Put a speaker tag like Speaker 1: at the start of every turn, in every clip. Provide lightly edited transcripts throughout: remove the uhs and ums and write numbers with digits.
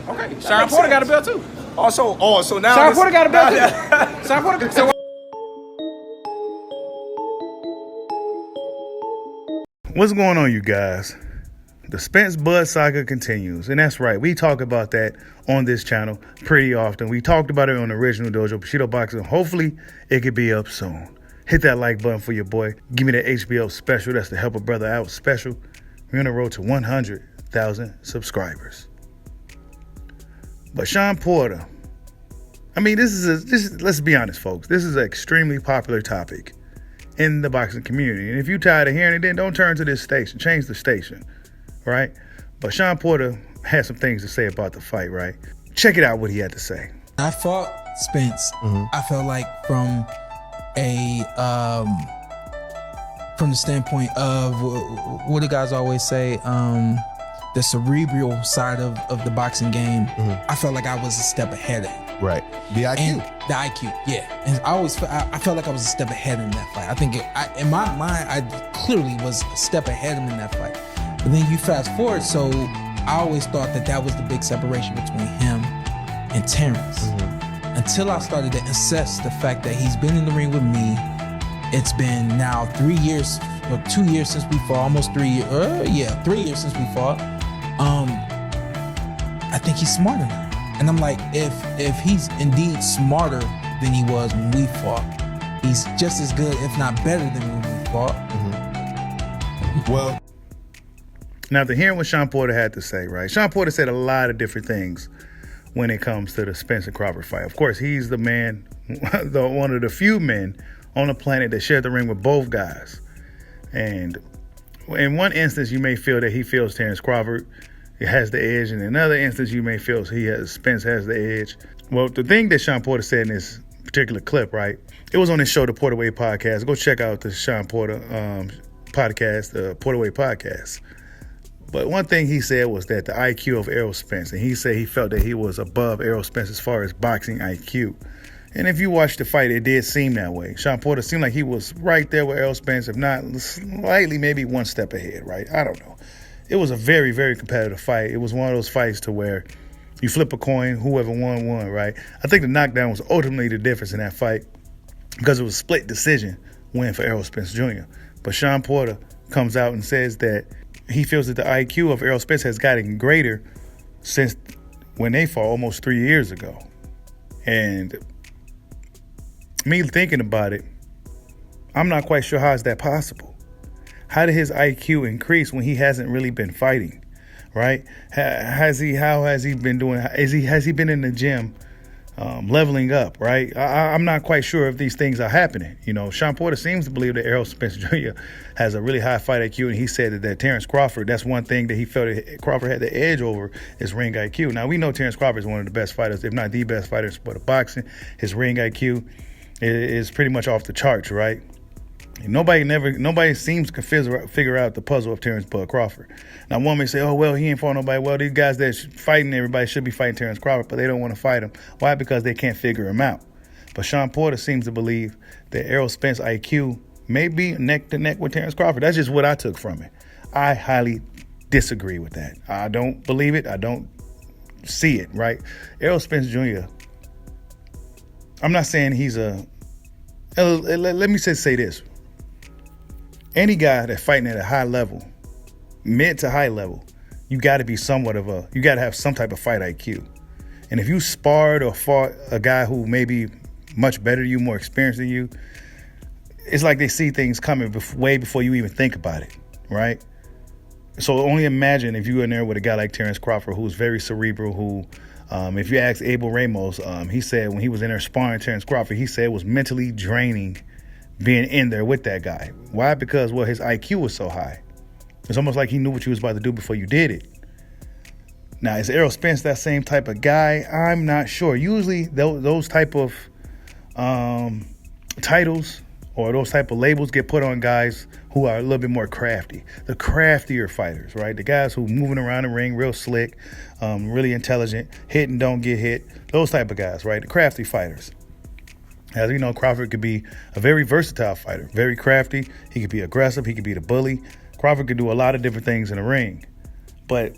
Speaker 1: Okay, Shawn Porter got a belt too.
Speaker 2: So now
Speaker 1: Shawn Porter got a belt too. Shawn Porter. So
Speaker 3: What's going on, you guys? The Spence Bud saga continues, and that's right. We talk about that on this channel pretty often. We talked about it on the original Dojo Bushido Boxing. Hopefully, it could be up soon. Hit that like button for your boy. Give me that HBO special. That's the Help a Brother Out special. We're on the road to 100,000 subscribers. But Shawn Porter, I mean, this is let's be honest, folks. This is an extremely popular topic in the boxing community. And if you're tired of hearing it, then don't turn to this station. Change the station, right? But Shawn Porter had some things to say about the fight, right? Check it out what he had to say.
Speaker 4: I fought Spence. I felt like from the standpoint of what the guys always say, the cerebral side of the boxing game, I felt like I was a step ahead of him.
Speaker 2: Right. The IQ.
Speaker 4: And the IQ, yeah. And I felt like I was a step ahead in that fight. I think in my mind, I clearly was a step ahead of him in that fight. But then you fast forward, so I always thought that was the big separation between him and Terrence. Until I started to assess the fact that he's been in the ring with me. It's been now 3 years, or 2 years since we fought, almost 3 years. 3 years since we fought. I think he's smarter now. And I'm like, if he's indeed smarter than he was when we fought, he's just as good, if not better than when we fought.
Speaker 2: Well,
Speaker 3: now, after hearing what Shawn Porter had to say, right? Shawn Porter said a lot of different things when it comes to the Spence and Crawford fight. Of course, he's the man, one of the few men on the planet that shared the ring with both guys. And in one instance, you may feel that he feels Terrence Crawford has the edge, and in another instance, you may feel Spence has the edge. Well, the thing that Shawn Porter said in this particular clip, right? It was on his show, the Porter Way Podcast. Go check out the Shawn Porter podcast, the Porter Way Podcast. But one thing he said was that the IQ of Errol Spence, and he said he felt that he was above Errol Spence as far as boxing IQ. And if you watch the fight, it did seem that way. Shawn Porter seemed like he was right there with Errol Spence, if not slightly, maybe one step ahead, right? I don't know. It was a very, very competitive fight. It was one of those fights to where you flip a coin, whoever won, right? I think the knockdown was ultimately the difference in that fight because it was a split decision win for Errol Spence Jr. But Shawn Porter comes out and says that he feels that the IQ of Errol Spence has gotten greater since when they fought almost 3 years ago. And me thinking about it, I'm not quite sure how is that possible. How did his IQ increase when he hasn't really been fighting, right? How has he been doing? Has he been in the gym leveling up, right? I'm not quite sure if these things are happening. You know, Shawn Porter seems to believe that Errol Spence Jr. has a really high fight IQ, and he said that Terrence Crawford, that's one thing that he felt that Crawford had the edge over is ring IQ. Now, we know Terrence Crawford is one of the best fighters, if not the best fighter in the sport of boxing. His ring IQ is pretty much off the charts, right? And nobody seems to figure out the puzzle of Terrence Bud Crawford. Now, one may say, oh, well, he ain't fought nobody. Well, these guys that's fighting everybody should be fighting Terrence Crawford, but they don't want to fight him. Why? Because they can't figure him out. But Shawn Porter seems to believe that Errol Spence IQ may be neck to neck with Terrence Crawford. That's just what I took from it. I highly disagree with that. I don't believe it. I don't see it, right? Errol Spence Jr., I'm not saying he's a... Let me just say this. Any guy that's fighting at a high level, mid to high level, you got to be you got to have some type of fight IQ. And if you sparred or fought a guy who may be much better than you, more experienced than you, it's like they see things coming way before you even think about it, right? So only imagine if you were in there with a guy like Terrence Crawford, who's very cerebral, who, if you ask Abel Ramos, he said when he was in there sparring Terrence Crawford, he said it was mentally draining being in there with that guy. Why? Because, well, his IQ was so high. It's almost like he knew what you was about to do before you did it. Now, is Errol Spence that same type of guy? I'm not sure. Usually, those type of titles or those type of labels get put on guys who are a little bit more crafty. The craftier fighters, right? The guys who moving around the ring real slick, really intelligent, hit and don't get hit. Those type of guys, right? The crafty fighters. As we know, Crawford could be a very versatile fighter, very crafty. He could be aggressive. He could be the bully. Crawford could do a lot of different things in the ring. But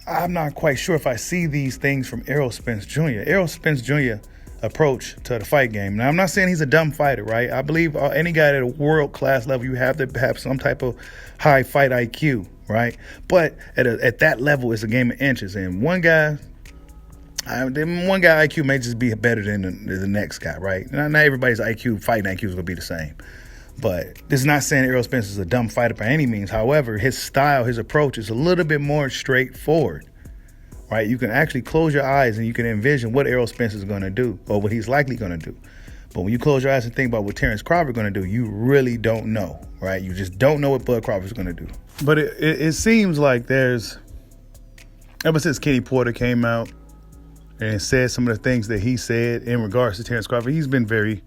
Speaker 3: I'm not quite sure if I see these things from Errol Spence Jr. Errol Spence Jr. approach to the fight game. Now, I'm not saying he's a dumb fighter, right? I believe any guy at a world-class level, you have to have some type of high fight IQ, right? But at that level, it's a game of inches. And one guy IQ may just be better than the next guy, right? Not everybody's fighting IQ is going to be the same. But this is not saying Errol Spence is a dumb fighter by any means. However, his style, his approach is a little bit more straightforward, right? You can actually close your eyes and you can envision what Errol Spence is going to do or what he's likely going to do. But when you close your eyes and think about what Terrence Crawford is going to do, you really don't know, right? You just don't know what Bud Crawford is going to do. But it seems like there's, ever since Kenny Porter came out and said some of the things that he said in regards to Terrence Crawford, he's been very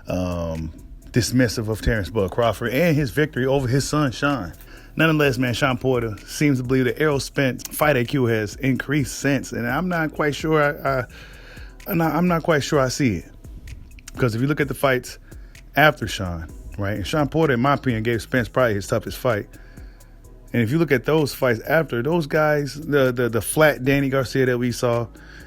Speaker 3: dismissive of Terrence Bud Crawford and his victory over his son, Shawn. Nonetheless, man, Shawn Porter seems to believe that Errol Spence fight IQ has increased since, and I'm not quite sure. I'm not quite sure I see it, because if you look at the fights after Shawn, right, and Shawn Porter, in my opinion, gave Spence probably his toughest fight. And if you look at those fights after, those guys, the flat Danny Garcia that we saw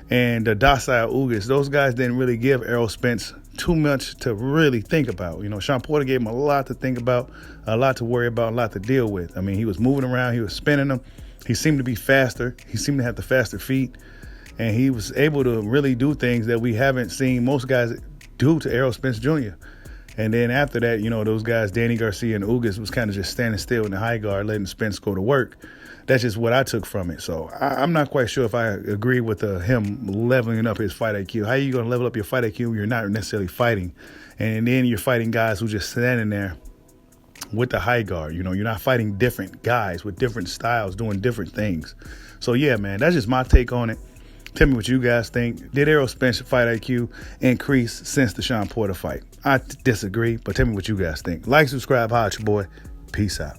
Speaker 3: and the docile Ugas, those guys didn't really give Errol Spence too much to really think about. You know, Shawn Porter gave him a lot to think about, a lot to worry about, a lot to deal with. I mean, he was moving around, he was spinning them. He seemed to be faster. He seemed to have the faster feet. And he was able to really do things that we haven't seen most guys do to Errol Spence Jr. And then after that, you know, those guys, Danny Garcia and Ugas, was kind of just standing still in the high guard, letting Spence go to work. That's just what I took from it. So I'm not quite sure if I agree with him leveling up his fight IQ. How are you going to level up your fight IQ when you're not necessarily fighting? And then you're fighting guys who just standing there with the high guard. You know, you're not fighting different guys with different styles, doing different things. So, yeah, man, that's just my take on it. Tell me what you guys think. Did Errol Spence fight IQ increase since the Shawn Porter fight? I disagree, but tell me what you guys think. Like, subscribe, holla at your boy. Peace out.